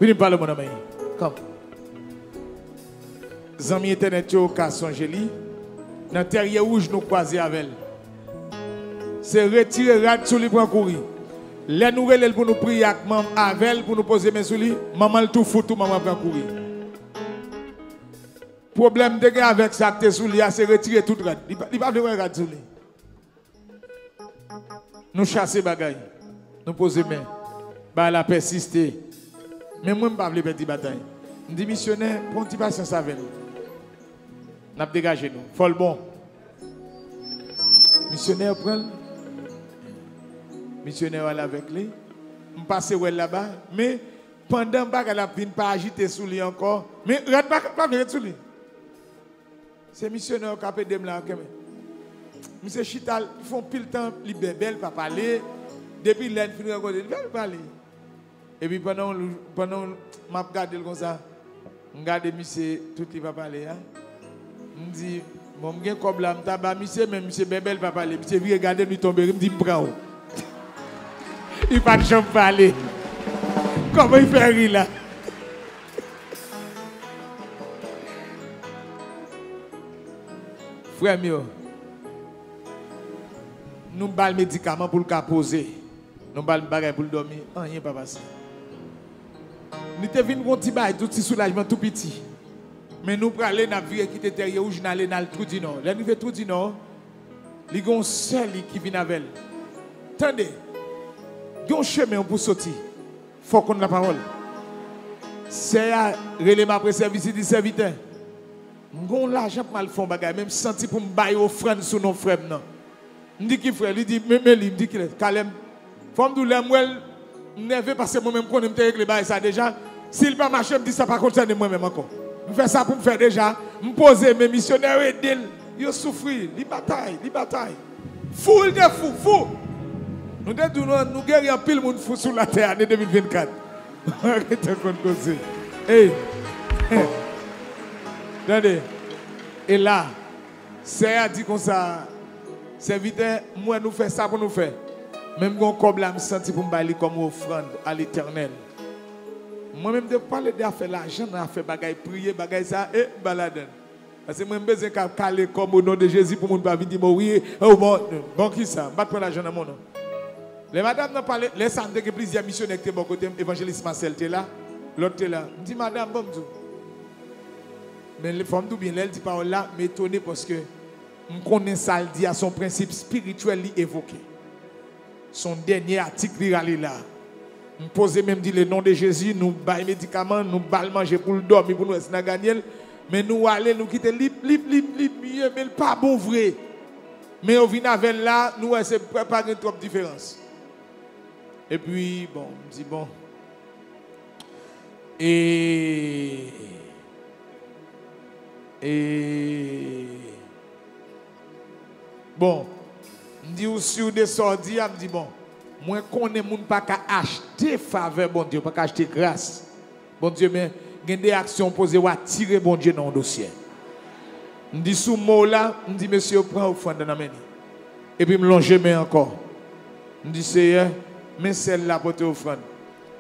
Venez parler, mon ami. Comme. Zami internet, yo, Casson Géli. Dans terrier rouge, nous croiser avec elle. C'est retirer rad sous lui pour courir. Les nous relève pour nous prier avec elle, pour nous poser mes sous lui. Maman le tout fout, tout maman prend courir. Problème de gars avec ça que sous lui, c'est retirer tout rad. Il va pas de rad sous lui. Nous chasser bagaille. Nous poser main. Bah la persister. Mais moi, je ne veux pas petite bataille. Je dis missionnaire, pour un petit patience avec nous. Nous avons dégagé nous. Faut le bon. Missionnaire, prend. Missionnaire, aller avec lui. Je passe là-bas. Mais pendant que la ne pas agiter sous lui encore. Mais ne pas venir sous lui. C'est missionnaire qui a fait des là. Monsieur Chital, ils font pile temps, ils bébellent, pas parler. Depuis l'année, ils finissent de parler. Et puis pendant que je regarde comme ça, je regarde monsieur, tout le monde va parler. Je me dis, bon, je suis comme là, monsieur, mais monsieur Bébel va parler. Monsieur vient regarder, il tombe, il me dit, prends. Il ne va pas parler. Comment il fait rire là? Frère mieux, nous avons des médicaments pour le poser. Nous avons des bagages pour le dormir. Rien pas passé. Nous te venu un petit bail, tout petit soulagement, tout petit. Mais nous prenons aller dans la vie qui était derrière, où nous allons dans le trou du Nord. Là, nous faisons trou du Nord. Il y a un seul qui vient avec elle. Attendez, il y a un chemin pour sortir. Il faut qu'on ait la parole. C'est à relais ma service du serviteur. Nous avons l'argent pour le faire bagage, même senti pour me bailler offrande sur nos frères. Je dis qui frère, il dit, mais il dit qu'il est calme. Faut me dire, moi, je ne parce que moi-même, quand je me règle ça déjà, s'il pas marché, je me dis ça pas concerne moi-même encore. Je fais ça pour me faire déjà, me poser mes missionnaires et d'elle, ils souffrent, ils bataillent. Fou, il est fou. Nous guérissons pile monde fou sur la terre en 2024. Arrêtez qu'on cause. Hey. Attendez. Et là, c'est à dire comme ça, serviteur, moi nous faisons ça pour nous faire. Même quand comme là, je me sens pour me bailler comme offrande à l'Éternel. Moi-même, de parler d'affaires l'argent, d'affaires bagaille, prier, bagaille ça, et baladen. Parce que moi, je besoin de caler comme au nom de Jésus pour ne pas venir mourir. Oh, bon, qui ça? Je ne prendre l'argent dans mon nom. Les madames n'ont parlé, les sangs de plusieurs missionnaires qui étaient bon côté, évangéliste Marcel était là, l'autre était là. Je dis, madame, bon, mais les femmes d'où bien, elle dit pas là, m'étonner parce que je connais ça, elle dit à son principe spirituel évoqué. Son dernier article là. Nous posons même dit le nom de Jésus, nous baillons médicaments, nous baillons manger pour le dormir, pour nous essayer de gagner. Mais nous allons nous quitter mieux, mais pas bon vrai. Mais au vient avec là, nous essayons de préparer trop de différence. Et puis, bon, je dis bon. Et bon. Je dis aussi ou des sorties, je dis bon, moi connais moun pas qu'à acheter faveur bon Dieu, pas qu'à acheter grâce. Bon Dieu, mais il y a des actions posées ou tirer bon Dieu dans le dossier. Je dis sous mot là, je dis monsieur prend offrande dans la main. Et puis je me longe main encore. Je dis Seigneur, mais celle-là pour te offrande.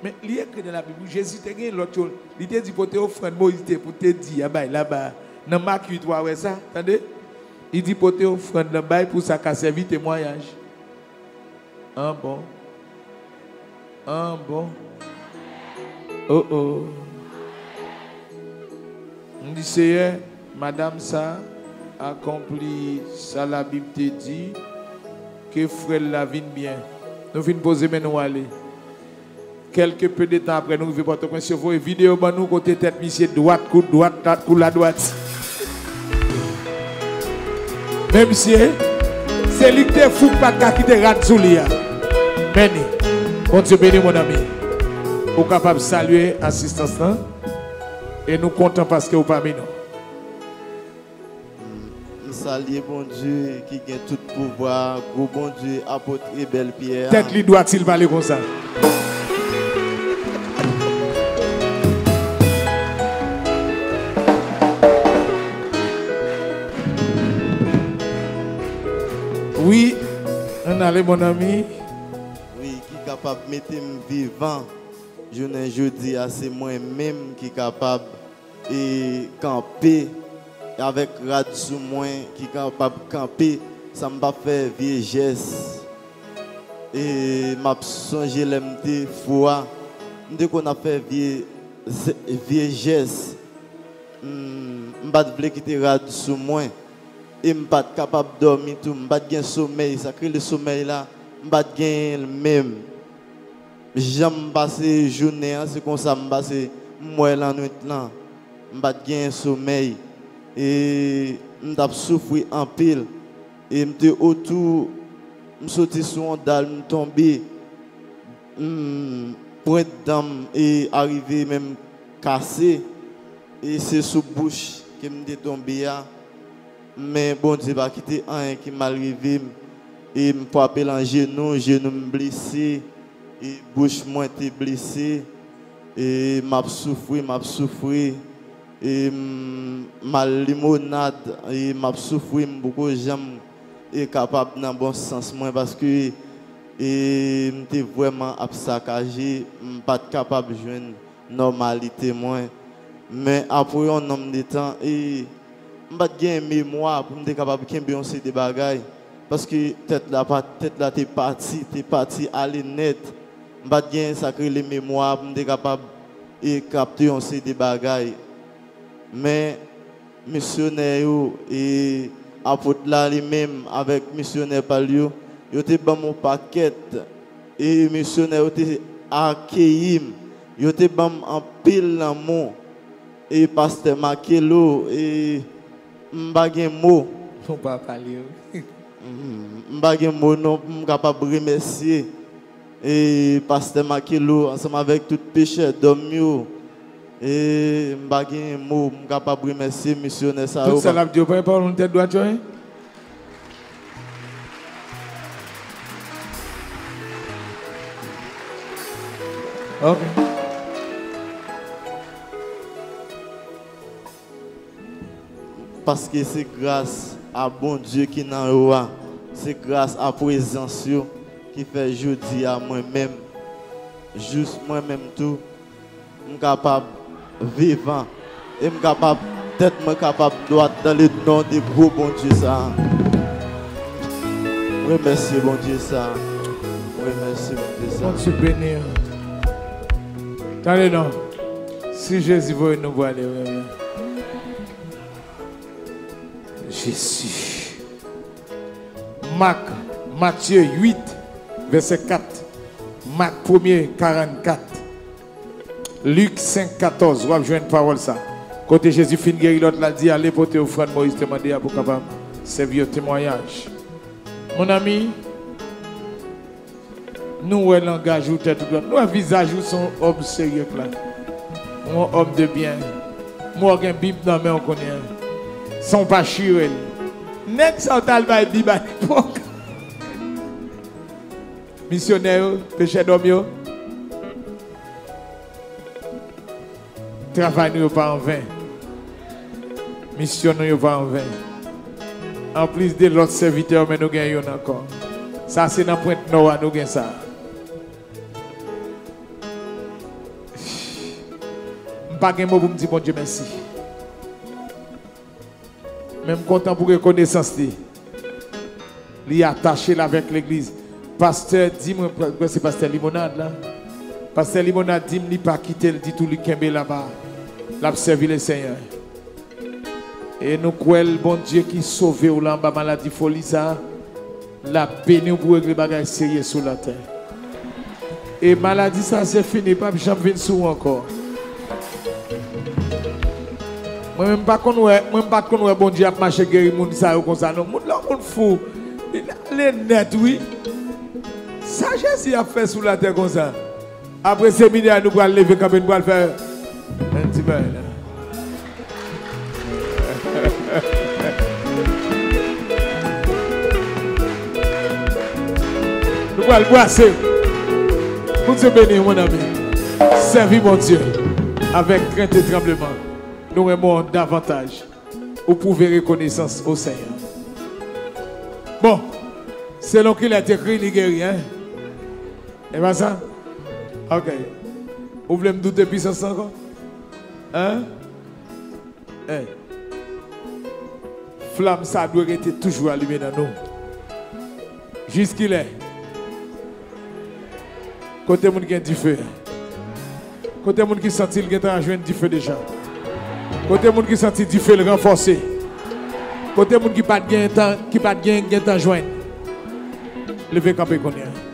Mais il y a écrit dans la Bible, Jésus te gagné l'autre chose. Il te dit pour te offrande, Moïse pour te dire là-bas, dans Marc 8, ouais ça, attendez. Il dit pour te offrande le bail pour ça qu'a servi témoignage. Un bon. Oh. On dit Seigneur, madame ça accomplit ça la Bible te dit que frère la vienne bien. Nous venons poser mais nous aller. Quelques peu de temps après nous venons porter point sur vos vidéos ben nous côté tête monsieur droite coup la droite. Même si c'est lui qui est fou pas qui te rate sous lui. Béni. Bon Dieu béni mon ami. Vous êtes capable de saluer l'assistance là. Et nous comptons parce que vous parmi nous. Nous saluons bon Dieu qui a tout pouvoir. Gros bon Dieu, apôtre et belle Pierre. Tête lui doit-il parler comme ça? Oui, on allait mon ami. Oui, qui est capable de mettre vivant journée jeudi, c'est moi-même qui est capable de camper avec rad sous moi, qui est capable de camper, ça m'a fait vieillesse. Et m'a songé l'MT foi. Dès qu'on a fait vieillesse, m'pas de quitter rad sous moi et m'pas capable de dormir tout, m'pas de sommeil, ça crée le sommeil là, m'pas de le même. J'aime passer journée, c'est comme ça m'passe moi la nuit là, m'pas de sommeil et m't'a souffrir en pile et m'te autour m'sorti sur un dalle, m'tomber point d'âme et arriver même cassé et c'est sous bouche que me tombé là mais bon Dieu pas quitter un qui m'a arrivé et me frapper en genou me blessé et bouche moi était blessé et m'a souffrir et ma limonade et m'a souffrir beaucoup j'aime et capable dans bon sens moi parce que et m'étais vraiment saccagé pas capable de joindre normalité moi mais après un nombre de temps et m'pas gain mémoire pour m'être capable de bien des bagailles parce que tête là t'es parti aller net m'pas gain sacré les mémoires pour m'être capable et capter on des bagailles mais missionnaire et apôtre là lui-même avec missionnaire Palio yo te ban mon paquet et missionnaire te accueilli yo te ban en pile l'amour et pasteur Makelo et m'bagé mot faut pas parler m'bagé mot non capable remercier et pasteur Makelo ensemble avec tout pécheur d'homme yo et m'bagé mot capable remercier missionnaire ça tout ça la Dieu pas on tête droite hein. Okay. Parce que c'est grâce à bon Dieu qui est en haut, c'est grâce à la présence qui fait jeudi à moi-même, juste moi-même tout, je suis capable de vivre et je suis capable d'être capable de droit dans le nom de gros bon Dieu ça. Remercie bon Dieu ça. Remercie bon Dieu ça. On se bénit. Attendez non. Si Jésus veut nous voir aller. Jésus. Matthieu 8, verset 4. Marc 1er, 44. Luc 5, 14. Vous avez une parole ça. Côté Jésus fin guéri, l'autre l'a dit, allez porter offrande Moïse demandé pour capable servir au témoignage. Mon ami, nous, le langage, nous, un visage, sont hommes sérieux là. Nous, homme de bien. Moi, j'ai une Bible dans la main, on connaît. Sont pas chirés. Net ça, on a Bible à l'époque. Missionnaire, péché d'homme, travail nous pas en vain. Mission nous pas en vain. En plus de l'autre serviteur, mais nous gagnons encore. Ça, c'est dans Pointe Nord, nous gagnons ça. Je ne pas de mot pour me dire bon Dieu merci. Même content pour reconnaissance. Il est attaché avec l'église. Pasteur, dis-moi, c'est Pasteur Limonade là. Pasteur Limonade dit, il n'a pas quitté, il dit tout le Kembe là-bas. Il a servi le Seigneur. Et nous croyons le bon Dieu qui sauve ou là, maladie folie ça. La béni pour régler les bagages sérieux sur la terre. Et maladie ça c'est fini, pas jamais venir sous encore. Moi même pas qu'on ouais bon Dieu a marché guérir moun ça comme ça non, moun là moun fou. Il est net oui. Ça Jésus a fait sur la terre comme ça. Après ce midi nous allons lever quand nous allons faire un petit peu là. Nous allons boisser. Pour te bénir, mon ami. Servis mon Dieu avec crainte et tremblement. Nous aimons davantage. Vous pouvez reconnaissance au Seigneur. Bon, selon qu'il a été écrit, il guérit, hein? Et pas ça? Ok. Vous voulez me douter puissance encore? Hein? Hey. Flamme, ça doit être toujours allumé dans nous. Jusqu'il est. Côté moun qui a du feu. Côté moun qui sentit qu'il a joint du feu déjà. Côté moun qui sentit du feu le renforcer. Côté moun qui pas de gain temps, qui pas de gain temps joindre. Levez camper qu'on est.